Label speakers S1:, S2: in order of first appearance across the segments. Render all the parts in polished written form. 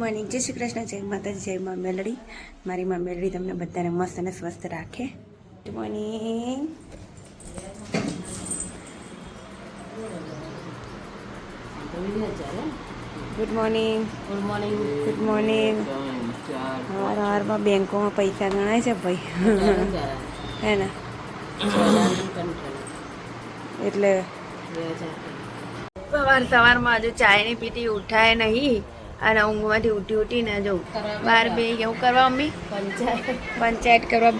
S1: Morning, જય શ્રી કૃષ્ણ, જય માતાજી, જય મા મેલડી. મારી મા મેલડી તમને બધાને મસ્ત અને સ્વસ્થ રાખે. Good morning. Good morning.
S2: Good morning.
S1: Good morning. સવારમાં બેંકોમાં પૈસા ગણાય છે ભાઈ, હે ને? એટલે સવારમાં હજુ ચાય નહીં પીતી, ઉઠાય નહીં અને ઊંઘમાંથી ઉઠીને જો બહાર બેસી ગયા. હું કરવા મમ્મી પંચાયત કરવા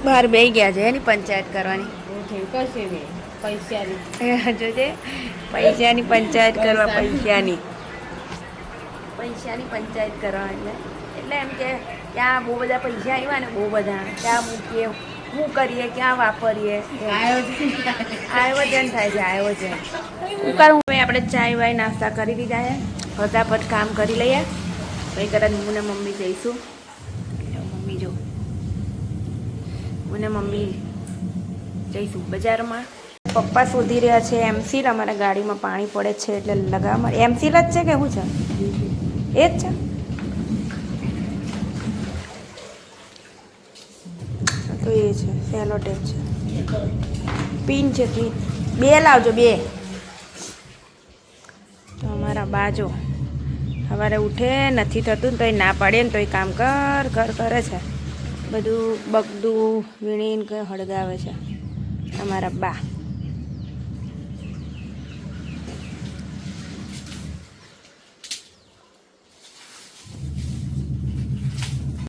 S1: બહાર બેસી ગયા છે એની પંચાયત કરવાની. જોજે પૈસાની પંચાયત કરવા, પૈસાની પંચાયત કરવા. એટલે એમ કે ત્યાં બહુ બધા પૈસા આવ્યા ને, બહુ બધા ત્યાં મૂકીએ, શું કરીએ, ક્યાં વાપરીએ, આયોજન થાય છે. આયોજન હું આપણે ચાય વાય નાસ્તા કરી દીધા છે, ફટાફટ કામ કરી લઈએ. પછી કદાચ હું ને મમ્મી જઈશું. મમ્મી જો હું ને મમ્મી જઈશું બજારમાં. પપ્પા શોધી રહ્યા છે એમસીલ. અમારા ગાડીમાં પાણી પડે છે એટલે લગાવવા. એમસીલ જ છે કે શું છે? એ જ છે. તો એ છે સેલો ટેપ છે, પિન છે, પિન 2 લાવજો, 2. તો અમારા બાજો સવારે ઉઠે નથી થતું ને તો એ ના પાડે ને તો એ કામ કરે છે. બધું બગડું વીણીને કંઈ હળગાવે છે અમારા બા.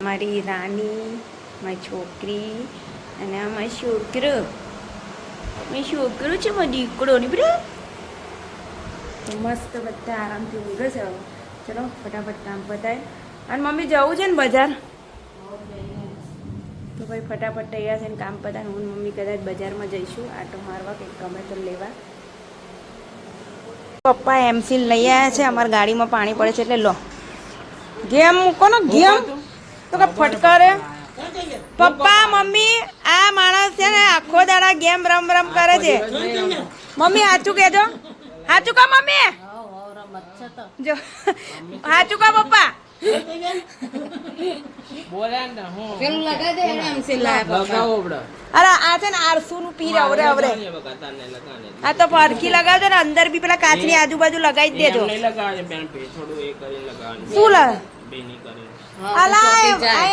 S1: મારી રાણી, મારી છોકરી અને અમારી છોકરો. મેં છોકરો છે મારો દીકરો ની બરાબર. તો મસ્ત બધા આરામથી ઊંઘે છે. ચલો ફટાફટ કામ પતાય. અને મમ્મી જવું છે ને બજાર, તો ભાઈ ફટાફટ તૈયાર છે ને કામ પતાય. હું મમ્મી કદાચ બજારમાં જઈશું આટો મારવા, કંઈક ગમે તો લેવા. પપ્પા એમસીલ લઈ આવ્યા છે. અમારી ગાડીમાં પાણી પડે છે એટલે લો ગેમ મૂકો ને. ગેમ તો કે ફટકારે. પપ્પા મમ્મી આ માણસ છે ને આખો દાડા ગેમ રમ કરે છે. મમ્મી સાચું કહેજો, સાચું કા મમ્મી? જો સાચું કા પપ્પા? અરે આ છે ને આરસુ નું પીર અવરે આ તો પડખી લગાવજો ને અંદર બી પેલા કાચની આજુબાજુ લગાવી દેજો. શું લા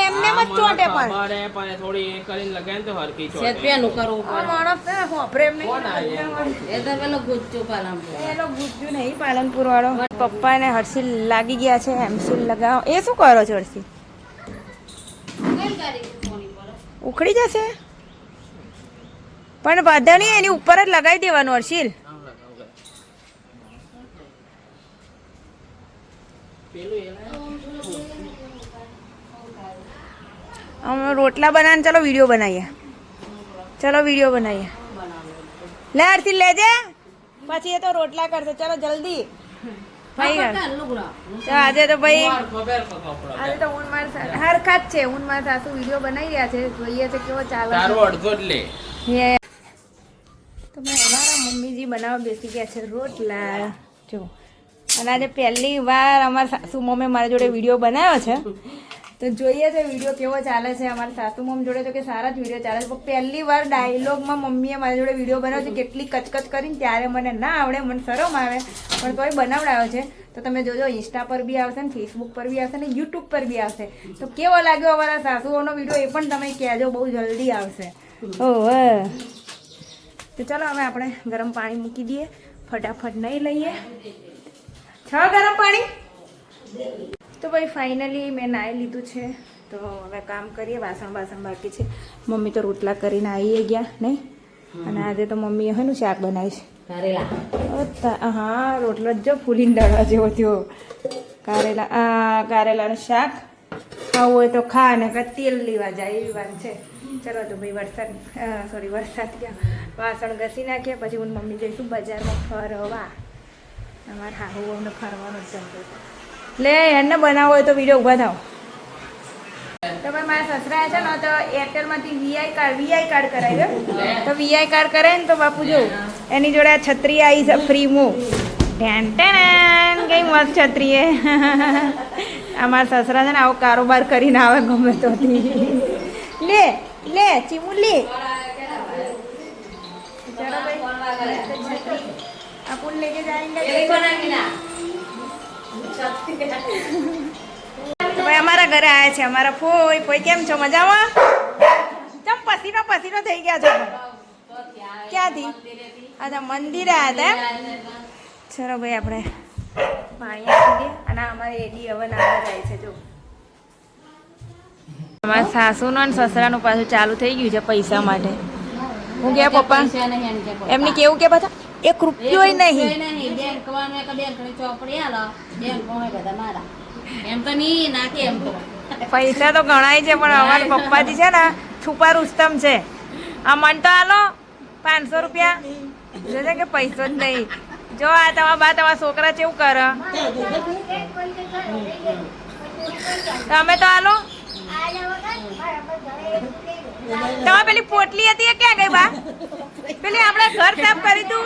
S1: એમને મત ચોટે પણ થોડી એ કરીને લગાય તો હરકી ચોટે. સેત્યાનું કરવું પડે. માણસ ને હોપરે એમ નહીં. એ તો પેલો ગુજ્જુ પાલનપુર. એલો ગુજ્જુ નહીં પાલનપુર વાળો. પપ્પા ને હર્ષિલ લાગી ગયા છે એમસીલ લગાવો. એ શું કરો છો હર્ષિલ? ઉખડી જશે પણ બધા નહીં, એની ઉપર જ લગાવી દેવાનું હર્ષિલ. हम रोटला बनाने चलो वीडियो बनाइए. चलो वीडियो बनाइए. ले आरती ले जा પછી એ તો રોટલા કરશે. ચલો જલ્દી ભાઈ. આજે તો ભાઈ આજે તો ઊન હરખા જ છે. ઊન માર સાસુ વિડીયો બનાવી રહ્યા છે, જોઈએ છે કેવો ચાલે. તારો અડધો જ લે. તો ભાઈ અમારા મમ્મીજી બનાવવા બેસી ગયા છે રોટલા. જો અને આજે પહેલી વાર અમારા સાસુ મમ્મી મારા જોડે વિડીયો બનાવ્યો છે, તો જોઈએ છે વિડીયો કેવો ચાલે છે. અમારા સાસુ મમ્મી જોડે તો કે સારા જ વિડીયો ચાલે છે. પહેલી વાર ડાયલોગમાં મમ્મીએ મારા જોડે વિડીયો બનાવ્યો છે. કેટલી કચકચ કરીને ત્યારે મને ના આવડે, મને શરમ આવે, પણ તોય બનાવડાવ્યો છે. તો તમે જોજો, ઇન્સ્ટા પર બી આવશે ને ફેસબુક પર બી આવશે ને યુટ્યુબ પર બી આવશે. તો કેવો લાગ્યો અમારા સાસુઓનો વિડીયો એ પણ તમે કહેજો, બહુ જલ્દી આવશે. ઓહ, તો ચાલો હવે આપણે ગરમ પાણી મૂકી દઈએ, ફટાફટ નહીં લઈએ. ગરમ પાણી. તો ભાઈ ફાઇનલી મેં નાહી લીધું છે. તો હવે કામ કરીએ. વાસણ બાકી છે. મમ્મી તો રોટલા કરીને આવી ગયા નહીં. અને આજે તો મમ્મીએ શેનું શાક બનાવ્યું છે? કારેલા. હા, રોટલો જ જો ફૂલીને દળવા જેવો થયો. કારેલાનું શાક ખાવું હોય તો ખા, ને તેલ લેવા જાય એવી વાત છે. ચલો તો ભાઈ વરસાદ ગયા, વાસણ ઘસી નાખીએ. પછી હું મમ્મી જઈશું બજારમાં ફરવા. અમારે હારું અમને ફરવાનું જ જમતો. લે એને બનાવો હોય તો વિડીયો ઊભા થાવ. તો ભાઈ મારા સસરા છે ને તો એરટેલમાંથી વીઆઈ કાર્ડ કરાવ્યો. તો વીઆઈ કાર્ડ કરાય ને તો બાપુ જો એની જોડે આ છત્રી આવી છે ફ્રી. હું કઈ મસ્ત છત્રી અમારા સસરા છે ને આવો કારોબાર કરીને આવે ગમે તો લે લે ચીમુ લે चलो भाई अपन लेके जाएंगे तो भाई हमारा घर आया છે અમારા ફોઈ ફોઈ કેમ છો મજામાં ચમ પસીનો થઈ ગયા છો ક્યાંથી અચ્છા મંદિરે આવ્યા હતા ચલો ભાઈ આપણે પાણી આપી દઈએ અને અમારે એડી હવે નાવા જાય છે જો અમારા સાસુનો અને સસરાનું પાછું ચાલુ થઈ ગયું છે પૈસા માટે હું ગયા પપ્પા એમને કેવું કે બધા 1 રૂપિયો નહીં પૈસા તો ગણાય છે પણ અમારા પપ્પાજી છે ને છુપા રુસ્તમ છે આ મન તો હાલો 500 રૂપિયા જોજે કે પૈસો જ નહીં જો આ તમારા છોકરા કેવું કરે તમે તો હાલો તમારે પેલી પોટલી હતી એ ક્યાં ગઈ બા પેલી આપણે ઘર સાફ કરી તું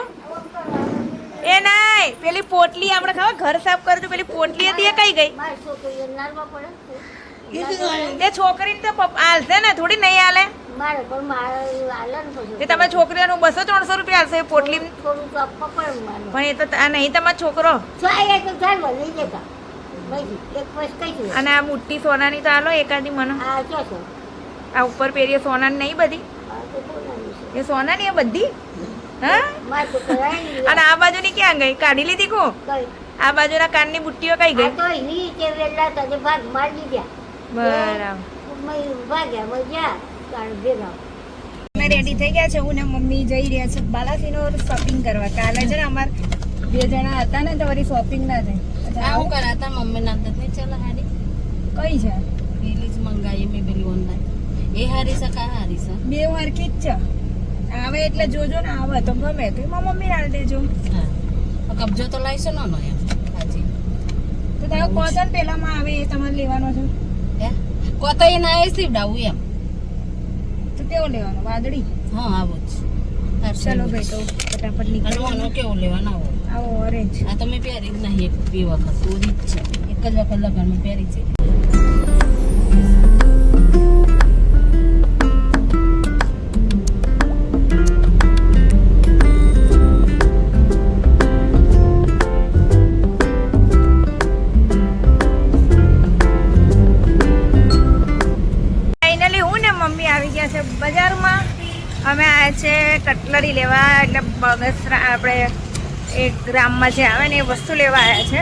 S1: એ નહીં પેલી પોટલી આપણે ખબર ઘર સાફ કરી તું પેલી પોટલી હતી એ કઈ ગઈ એ છોકરીને તો હાલશે ને થોડી નહીં હાલે એ તમે છોકરીઓનું 200-300 રૂપિયા હાલશે એ પોટલી પણ એ તો નહીં તમારો છોકરો અને આ મોટી સોનાની તો હાલો એકાદી મને આ ઉપર પેરી સોનાની નહીં બધી એ સોનાની એ બધી હા અને આ બાજુની ક્યાં ગઈ કાઢી લીધી કો આ બાજુના કાનની બુટ્ટીઓ કઈ ગઈ બરાબર રેડી થઈ ગયા છે હું ને મમ્મી જઈ રહ્યા છે બાલાસીનો શોપિંગ કરવા કાલે છે ને અમાર 2 જણા હતા ને તો વળી શોપિંગ ના થાય
S2: આવું કરાતા મમ્મી ના નહીં ચાલો હારી
S1: કઈ છે
S2: પેલી જ મંગાવી મેં પેલી ઓનલાઈન એ હારી છે કા હારી છે
S1: બે હરખી જ છે આવે એટલે જોજો ને આવે તો ગમે તો એમાં મમ્મી નાલ દેજો
S2: હા કબજો તો લાઈશે નો નો એમ હાજી
S1: તો તારો કોટન પેલામાં આવે એ તમારે લેવાનો છે
S2: હે કોતો એ ના સીવડાવું એમ
S1: તો કેવો લેવાનો વાદળી
S2: હા આવો જ
S1: ચલો ભાઈ તો ફટાફટ નીકળવાનો
S2: કેવો લેવાનો
S1: આવો ઓરેન્જ
S2: આ તમે પહેરી જ નહીં એક બે વખત ઓરી જ છે એક જ વખત લગનમાં પહેરી છે
S1: ફાઇનલી હું ને મમ્મી આવી ગયા છે બજારમાં અમે આવ્યા છે કટલરી લેવા એટલે બગસરા આપણે એક ગ્રામમાં જે આવે ને એ વસ્તુ લેવા આવ્યા છે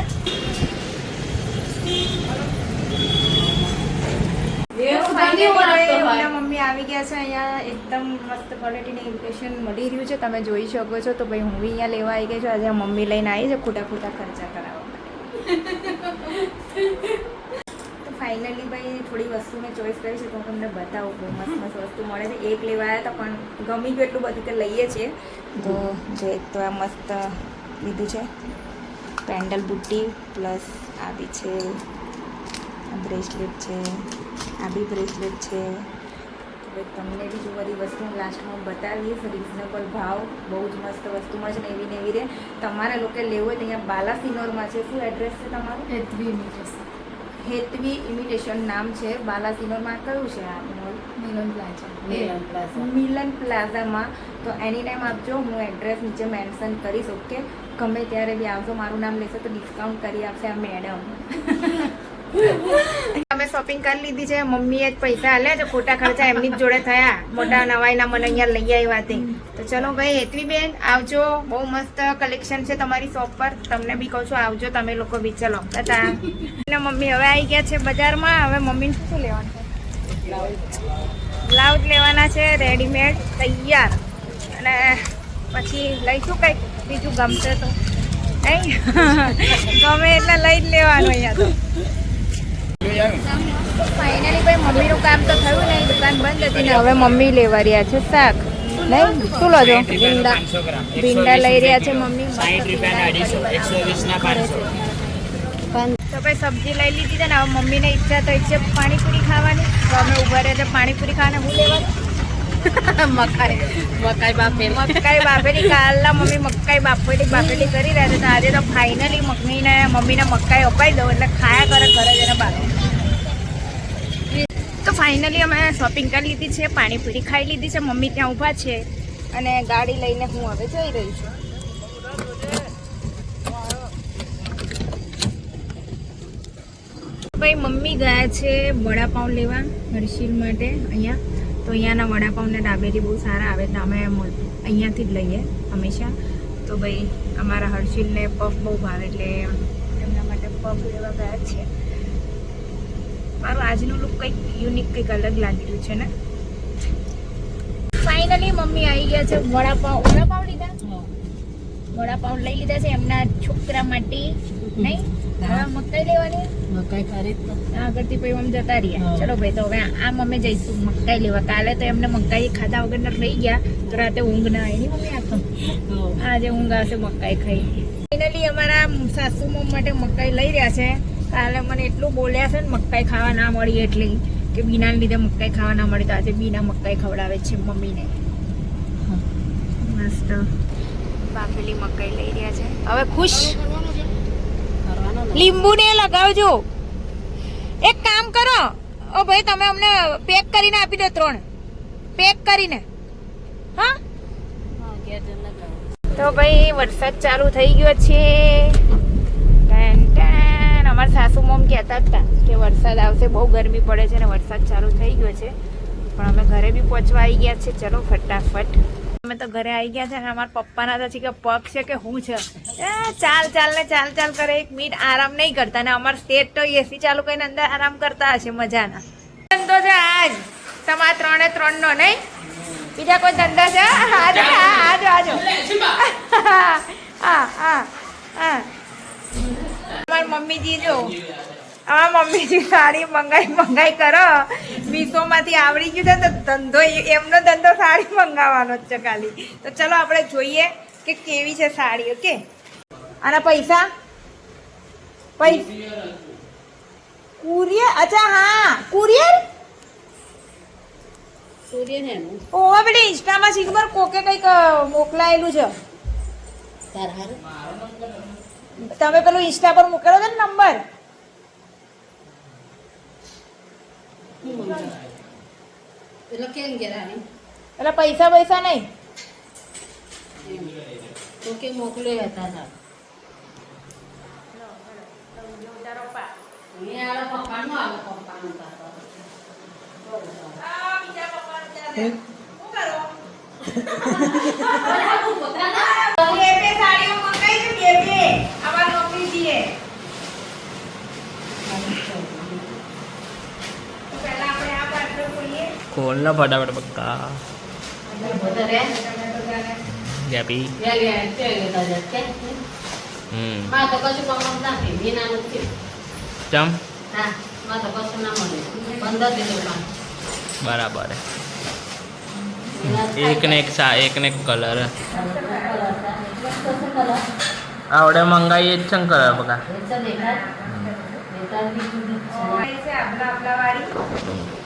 S1: મમ્મી આવી ગયા છે અહીંયા એકદમ મસ્ત ક્વોલિટીની ઇમ્પ્રેશન મળી રહ્યું છે તમે જોઈ શકો છો તો ભાઈ હું બી અહીંયા લેવા આવી ગઈ છું આજે મમ્મી લઈને આવી છે ખોટા ખર્ચા કરાવવા માટે ફાઇનલી ભાઈ થોડી વસ્તુ મેં ચોઈસ કરી છે તો હું તમને બતાવું બહુ મસ્ત વસ્તુ મળે છે એક લેવા આવ્યા હતા પણ ગમી ગયું એટલું બધું કે લઈએ છીએ તો જે તો આ મસ્ત લીધું છે પેન્ડલ બુટ્ટી પ્લસ આ બી છે બ્રેસલેટ છે આ બી બ્રેસલેટ છે હવે તમને બી જો બધી વસ્તુ લાસ્ટમાં બતાવીશ રિઝનેબલ ભાવ બહુ જ મસ્ત વસ્તુ મળે છે ને એવી ને એવી રે તમારા લોકો લેવું હોય તો અહીંયા બાલાસિનોરમાં છે શું એડ્રેસ છે તમારું હેતવી ઇમિટેશન નામ છે બાલાસિનોરમાં કયું છે આ મોલ મિલન પ્લાઝામાં તો એની ટાઈમ આપજો હું એડ્રેસ નીચે મેન્શન કરીશ ઓકે ગમે ત્યારે બી આવજો મારું નામ લેશો તો ડિસ્કાઉન્ટ કરી આપશે આ મેડમ અમે શોપિંગ કરી લીધી છે મમ્મીએ જ પૈસા આલ્યા છે ખોટા ખર્ચા એમની જ જોડે થયા મોટા નવાઈના મને અહીંયા લઈ આવ્યા તે તો ચલો ભાઈ હેતવી બેન આવજો બહુ મસ્ત કલેક્શન છે તમારી શોપ પર તમને બી કહું છું આવજો તમે લોકો બી ચલો બતા અને મમ્મી હવે આવી ગયા છે બજારમાં હવે મમ્મીને શું લેવાનું છે બ્લાઉઝ લેવાના છે રેડીમેડ તૈયાર અને પછી લઈશું કંઈક બીજું ગમશે તો નહીં ગમે એટલે લઈ જ લેવાનું અહીંયા તો ફાઇનલી ભાઈ મમ્મીનું કામ તો થયું નહીં દુકાન બંધ હતી ને હવે મમ્મી લેવા રહ્યા છે શાક નહીં શું લો છો ભીંડા લઈ રહ્યા છે મમ્મી તો ભાઈ સબ્જી લઈ લીધી છે ને હવે મમ્મીને ઈચ્છા થઈ છે પાણીપુરી ખાવાની તો અમે ઉભા રહ્યા છે પાણીપુરી ખાવાને હું લેવાનું
S2: મકાઈ બાફેલી.
S1: મકાઈ બાફેલી કાલના મમ્મી મકાઈ બાફેલી કરી રહ્યા છે તો આજે તો ફાઇનલી મમ્મીને મકાઈ અપાઈ દઉં એટલે ખાયા કરે ઘરે જઈને બાફી. તો ફાઇનલી અમે શોપિંગ કરી લીધી છે, પાણીપુરી ખાઈ લીધી છે, મમ્મી ત્યાં ઊભા છે અને ગાડી લઈને હું હવે જઈ રહી છું. ભાઈ મમ્મી ગયા છે વડાપાઉં લેવા હર્ષિલ માટે અહીંયા. તો અહીંયાના વડાપાઉંને દાબેલી બહુ સારા આવે એટલે અમે અહીંયાથી જ લઈએ હંમેશા. તો ભાઈ અમારા હર્ષિલને પફ બહુ ભાવે એટલે એમના માટે પફ લેવા ગયા છે. મારું આજનું લુક કંઈક યુનિક કંઈક અલગ લાગી રહ્યું છે ને. ફાઇનલી મમ્મી આવી ગયા છે. વડાપાઉં લીધા, વડાપાઉં લઈ લીધા છે એમના છોકરા માટે. નહીં હવે મકાઈ લેવાની,
S2: મકાઈ ખરીદ તો
S1: આગળથી પછી અમે જતા રહ્યા. ચલો ભાઈ તો હવે આમ અમે જઈશું મકાઈ લેવા. કાલે તો એમને મકાઈ ખાધા વગરના રહી ગયા તો રાતે ઊંઘ ના આવી મમ્મી આખો. આજે ઊંઘ આવશે મકાઈ ખાઈ. ફાઇનલી અમારા સાસુ મમ માટે મકાઈ લઈ રહ્યા છે. કાલે મને એટલું બોલ્યા છે ને મકાઈ ખાવા ના મળી એટલી કે બીના લીધે મકાઈ ખાવા ના મળી તો આજે બીના મકાઈ ખવડાવે છે મમ્મીને. મસ્ત બાફેલી મકાઈ લઈ રહ્યા છે. હવે ખુશ. લીંબુ ને લગાવજો. એક કામ કરો ઓ ભાઈ તમે અમને પેક કરીને આપી દો 3 પેક કરીને. હા તો ભાઈ વરસાદ ચાલુ થઈ ગયો છે. અમારા સાસુ મમ કહેતા હતા કે વરસાદ આવશે, બહુ ગરમી પડે છે ને વરસાદ ચાલુ થઈ ગયો છે. પણ અમે ઘરે બી પહોંચવા આવી ગયા છે. ચલો ફટાફટ અમે તો ઘરે આવી ગયા છે અને અમારા પપ્પાના તો છે કે પગ છે કે હું છે ચાલ કરે. 1 મિનિટ આરામ નહીં કરતા ને અમારા સ્ટેટ તો એસી ચાલુ કરીને અંદર આરામ કરતા હશે મજાના. ધંધો છે આજ તમારા 3 નો નહીં, બીજા કોઈ ધંધા છે? આજો હા અમારી મમ્મીજી જો અમારા મમ્મીજી સાડી મંગાઈ કરો. મીશોમાંથી આવડી ગયું છે તો ધંધો એમનો ધંધો સાડી મંગાવવાનો જ છે ખાલી. તો ચલો આપણે જોઈએ કે કેવી છે સાડી. ઓકે આના પૈસા કુરિયર. અચ્છા હા કુરિયર. ઓહો પેલી ઇન્સ્ટામાં શીખબર કોકે કંઈક મોકલાયેલું છે. તમે પેલું ઇન્સ્ટા પર મૂકેલો છે ને નંબર. એટલે પૈસા નહીં
S2: મોકલે હતા.
S3: खोलना फटाफट पक्का गैपी चम बराबर है एक ने एक कलर आवड़े मंगाई छन कलर बघा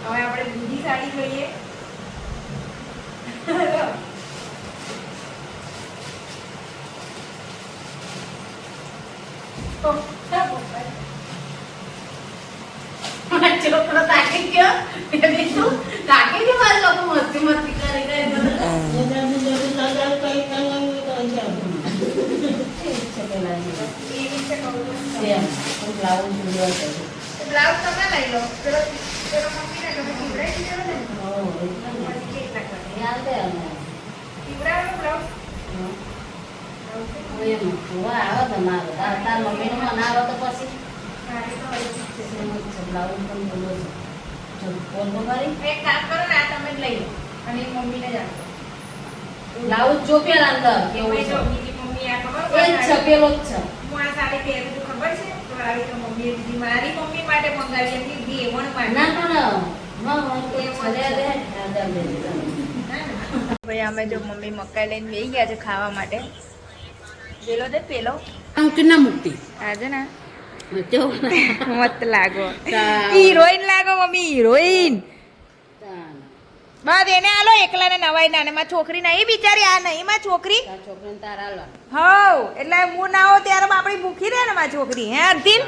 S1: હવે આપણે બીજી સાડી જોઈએ. છોકરો તાકી ગયો તાકી ગયો મારે લોકો મસ્તી કરી બ્લાઉઝ તમે લઈ લો.
S2: બ્લાઉઝ જો પેલા અંદર કેવું છે
S1: મમ્મી આ ખબર
S2: એ જ છે પેલો જ છે.
S1: હું આ સાડી પહેરું છું ખબર છે તો આવી તો મમ્મીએ દીધી મારી મમ્મી માટે મંગાવી હતી દેવણ માટે. ભાઈ અમે જો મમ્મી મકાઈ લઈને બેસી ગયા છે ખાવા માટે. પેલો દે પેલો
S2: કેટલા મૂકતી
S1: આજે ને મત લાગો હિરોઈન લાગો મમ્મી હિરોઈન. બસ એને આલો એકલાને નવાઈ ના ને મારી છોકરી નહીં બિચારી આ નહીં મારી છોકરી
S2: તાર છોકરીને તાર હાલવા.
S1: હવ એટલે હું ના હો ત્યારે આપણી ભૂખી રહે ને મારી છોકરી હે અર્થિન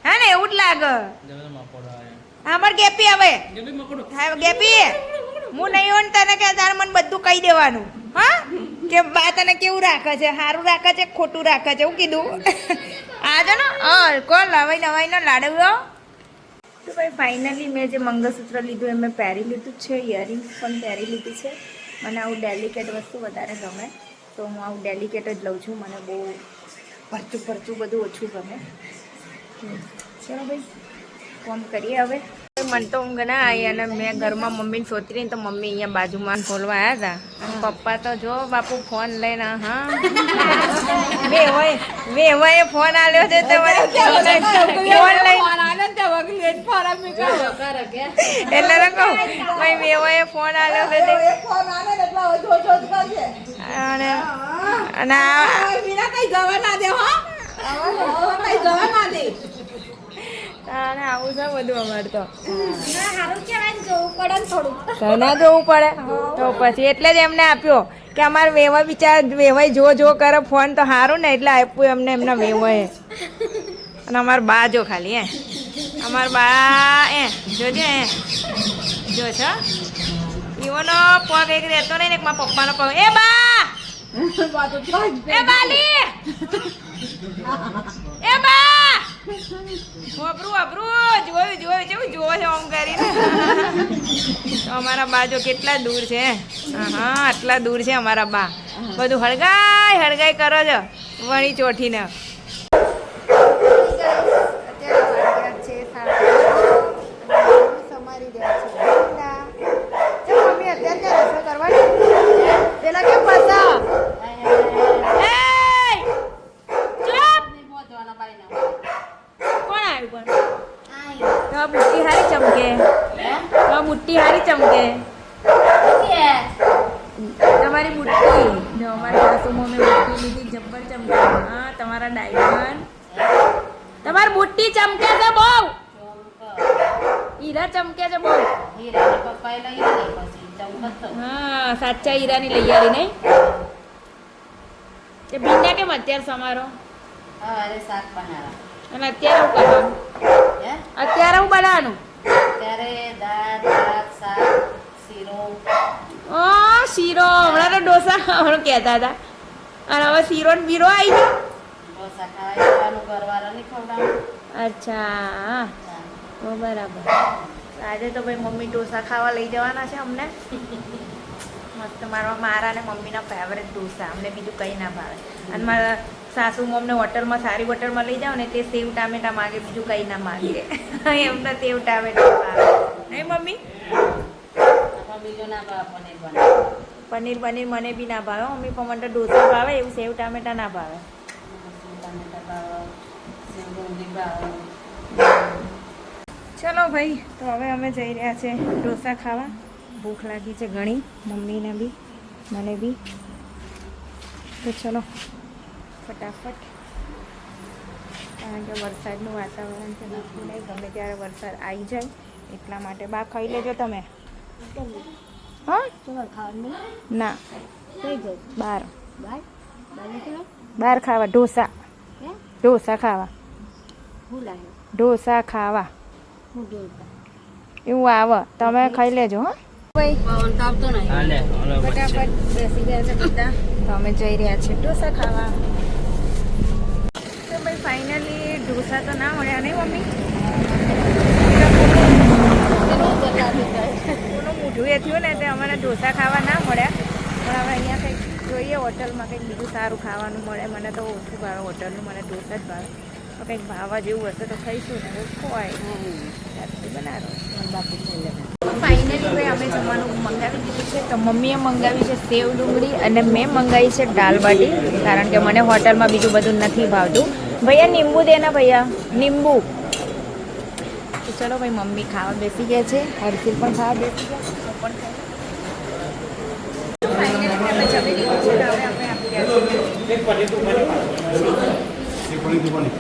S1: હે ને એવું જ લાગે અમાર ગેપી હવે હા ગેપી હું નહીં હોઉં ને તને કે તારે મને બધું કહી દેવાનું હા કે બા તને કેવું રાખે છે સારું રાખે છે કે ખોટું રાખે છે એવું કીધું આજે ને કોણ નવાઈ નવાઈનો લાડવો તો ભાઈ ફાઇનલી મેં જે મંગળસૂત્ર લીધું એ મેં પહેરી લીધું છે ઇયરિંગ્સ પણ પહેરી લીધી છે મને આવું ડેલિકેટ વસ્તુ વધારે ગમે તો હું આવું ડેલિકેટ જ લઉં છું મને બહુ ભરચું બધું ઓછું ગમે ચલો ભાઈ ફોન કરીએ હવે મને તો ઊંઘ ના આવી અને મેં ઘરમાં મમ્મીને સોતી રહી તો મમ્મી અહીંયા બાજુમાં ખોલવા આવ્યા હતા અને પપ્પા તો જો બાપુ ફોન લઈને હા વેવાએ ફોન આલ્યો છે તો ફોન લઈને એટલે તો કહું ભાઈ વેવાએ ફોન આલ્યો છે અને અને આવું છે બધું અમારે તો ના જોવું પડે તો પછી એટલે જ એમને આપ્યો કે અમારે વેવા બિચાર વેવાઈ જો કરે ફોન તો સારું ને એટલે આપ્યું એમને એમના વેવાએ અને અમારા બા જો ખાલી અમારા બા જોજે જો છો ઈવોનો પગ એક રહેતો નહીં ને એક મારા પપ્પાનો પગ એ બા એ બાલી એ બા અબરું જોયું છે જોવો છે આમ કરીને તો અમારા બા જો કેટલા દૂર છે હા આટલા દૂર છે અમારા બા બધું હળગાઈ કરો છો વણી ચોઠીને પેલા કેમ પસા બુટ્ટી હારી ચમકે બુટ્ટી હારી ચમકે તમારી બુટ્ટી જો અમારી સાસુમાં મેં બુટ્ટી લીધી જબ્બર ચમકે હા તમારા ડાયમંડ તમારી બુટ્ટી ચમકે છે બહુ હીરા ચમકે છે બહુ હા સાચા હીરાની લઈ આવી નહીં કે બીના કેમ અત્યારે સમારો
S2: શાક બનાવવા
S1: અને અત્યારે હું કરવાનું અત્યારે હું બનાવવાનું
S2: ત્યારે દાળ ભાત શાક શીરો
S1: શીરો હમણાં તો ડોસા હમણાં કહેતા હતા અને હવે શીરો ને બીરો આવી ગયો
S2: ઢોસા ખાવા જવાનું ઘરવાળાને ખવડાવવાનું
S1: અચ્છા બરાબર આજે તો ભાઈ મમ્મી ઢોસા ખાવા લઈ જવાના છે અમને મસ્ત મારા ને મમ્મીના ફેવરેટ ઢોસા અમને બીજું કંઈ ના ભાવે અને મારા સાસુ અમને હોટલમાં સારી હોટલમાં લઈ જાઓ ને તે સેવ ટામેટા માંગે બીજું કંઈ ના માંગે એમને સેવ ટામેટા ભાવે નહીં મમ્મી
S2: બીજો ના ભાવે
S1: પનીર મને બી ના ભાવે મમ્મી પણ મને તો ઢોસા ભાવે એવું સેવ ટામેટા ના ભાવે ચલો ભાઈ તો હવે અમે જઈ રહ્યા છે ઢોસા ખાવા ભૂખ લાગી છે ઘણી મમ્મીને બી મને બી તો ચલો ફટાફટ કારણ કે વરસાદનું વાતાવરણ છે નક્કી નહીં ગમે ત્યારે વરસાદ આવી જાય એટલા માટે બા ખાઈ લેજો તમે હા ના બહાર ખાવા ઢોસા ખાવા ઢોસા ખાવા એવું આવે તમે ખાઈ લેજો હા ફટાફટ બેસી ગયા છે બધા તો અમે જઈ રહ્યા છીએ ઢોસા ખાવા તો ભાઈ ફાઇનલી ઢોસા તો ના મળ્યા નહીં મમ્મી કોનું મોઢું એ થયું ને તે અમારે ઢોસા ખાવા ના મળ્યા પણ હવે અહીંયા કંઈક જોઈએ હોટલમાં કંઈક બીજું સારું ખાવાનું મળે મને તો ઓછું ભાવે હોટલનું મને ઢોસા જ ભાવે તો કંઈક ભાવવા જેવું હશે તો ખાઈશું ને ખોવાય બનાવો બાપુ ખાઈ લે ફાઇનલી ભાઈ અમે જમવાનું મંગાવી દીધું છે તો મમ્મીએ મંગાવી છે સેવ ડુંગળી અને મેં મંગાવી છે દાલ બાટી કારણ કે મને હોટલમાં બીજું બધું નથી ભાવતું ભૈયા નીંબુ દેના ભૈયા નીંબુ તો ચલો ભાઈ મમ્મી ખાવા બેસી ગયા છે હર્ષિલ પણ ખાવા બેસી ગયા હું પણ ફાઇનલી અમે જમી લીધું છે હવે આપણે આપી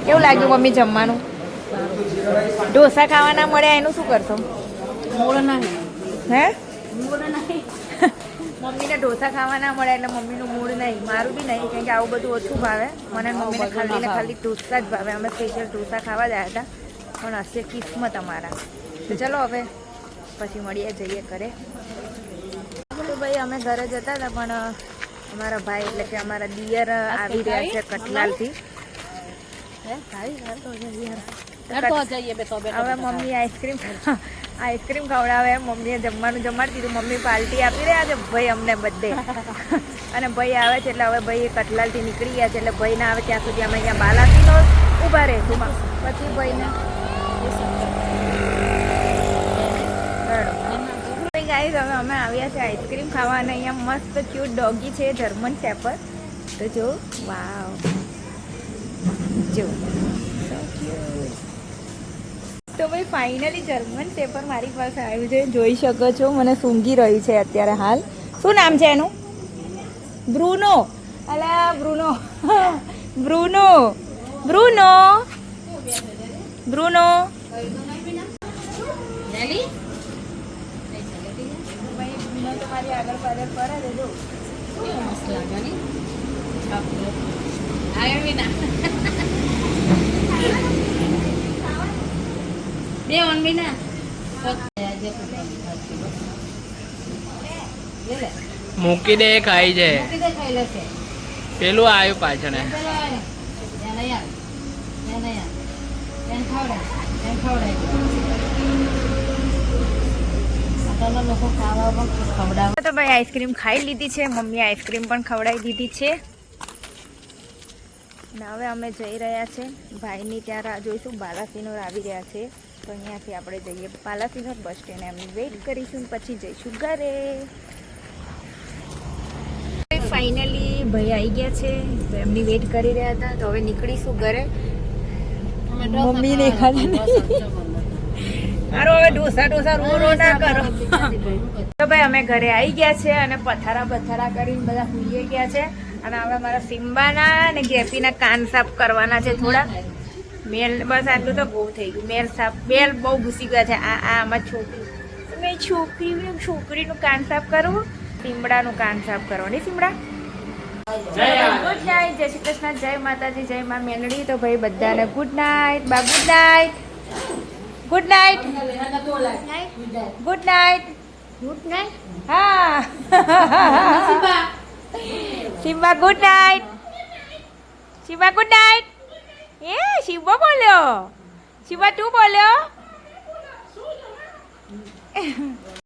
S1: કેવું લાગ્યું મમ્મી જમવાનું ઢોસા ખાવાના મળ્યા એનું શું કરશો
S2: મૂળ ના
S1: હે
S2: મૂળ નહીં.
S1: મમ્મીને ઢોસા ખાવા ના મળે એટલે મમ્મીનું મૂડ નહીં, મારું બી નહીં, કેમ કે આવું બધું ઓછું ભાવે મને. મમ્મીને ખાલી ઢોસા જ ભાવે. અમે સ્પેશિયલ ઢોસા ખાવા જ આવ્યા હતા, પણ હશે કિસ્મત અમારા. તો ચલો હવે પછી મળીએ, જઈએ ઘરે. તો ભાઈ અમે ઘરે જતા હતા, પણ અમારા ભાઈ એટલે કે અમારા દિયર આવી રહ્યા છે કટલાલથી. હવે મમ્મી આઈસ્ક્રીમ ખવડાવે. મમ્મીએ જમવાનું જમાડી દીધું. મમ્મી પાર્ટી આપી રહ્યા છે ભાઈ અમને બધે. અને ભાઈ આવે છે એટલે હવે ભાઈ કટલાલથી નીકળી ગયા છે, એટલે ભાઈ ના આવે ત્યાં સુધી અમે અહીંયા બાલાસીનો ઊભા રહીશું. પછી ભાઈને ગાઈસ હવે અમે આવ્યા છે આઈસ્ક્રીમ ખાવા, અને અહીંયા મસ્ત ક્યુટ ડોગી છે, જર્મન શેપર્ડ. તો જો વાવ, જો તો ભાઈ ફાઇનલી જર્મન શેપર્ડ મારી પાસે આવ્યું છે, જોઈ શકો છો. મને સૂંઘી રહ્યું છે અત્યારે હાલ. શું નામ છે એનું? બ્રુનો. અલા બ્રુનો બ્રુનો બ્રુનો બ્રુનો. તમારી આગળ પાછળ ફરે છે જો.
S2: મસ્ત લાગે ને આવી ના બે ઓનમી ના
S3: મૂકી દે, ખાઈ જાય.
S2: ખાઈ લેશે.
S3: પેલું આવ્યું પાછળ.
S1: તો ભાઈ આઈસ્ક્રીમ ખાઈ લીધી છે, મમ્મી આઈસ્ક્રીમ પણ ખવડાવી દીધી છે. અને હવે અમે જઈ રહ્યા છે ભાઈની ત્યાં રાહ જોઈશું. બાલાસિનોર આવી રહ્યા છે, તો અહીંયાથી આપણે જઈએ બાલાસિનોર બસ સ્ટેન્ડ. એમની વેઇટ કરીશું, પછી જઈશું ઘરે. ફાઇનલી ભાઈ આવી ગયા છે, તો એમની વેઇટ કરી રહ્યા હતા. તો હવે નીકળીશું ઘરે. મમ્મી ને સારું હવે ઢોસા રો ના કરો. તો ભાઈ અમે ઘરે આવી ગયા છે, અને પથારા કરીને બધા ભૂલી ગયા છે. અને હવે મારા સિમ્બાના અને ગેપીના કાન સાફ કરવાના છે થોડા. મેલ બસ આટલું તો બહુ થઈ ગયું. મેલ બહુ ઘૂસી ગયા છે. આમાં છોકરીનું કાન સાફ કરવું, સિમડાનું કાન સાફ કરવાનું. સિમડા ગુડ નાઇટ, જય શ્રી કૃષ્ણ, જય માતાજી, જય મા મેલડી. તો ભાઈ બધાને ગુડ નાઇટ, બા good night, good night, good night, good night. હા Shiva good night, Shiva good night. એ શિવા બોલ્યો, શિવા તું બોલ્યો.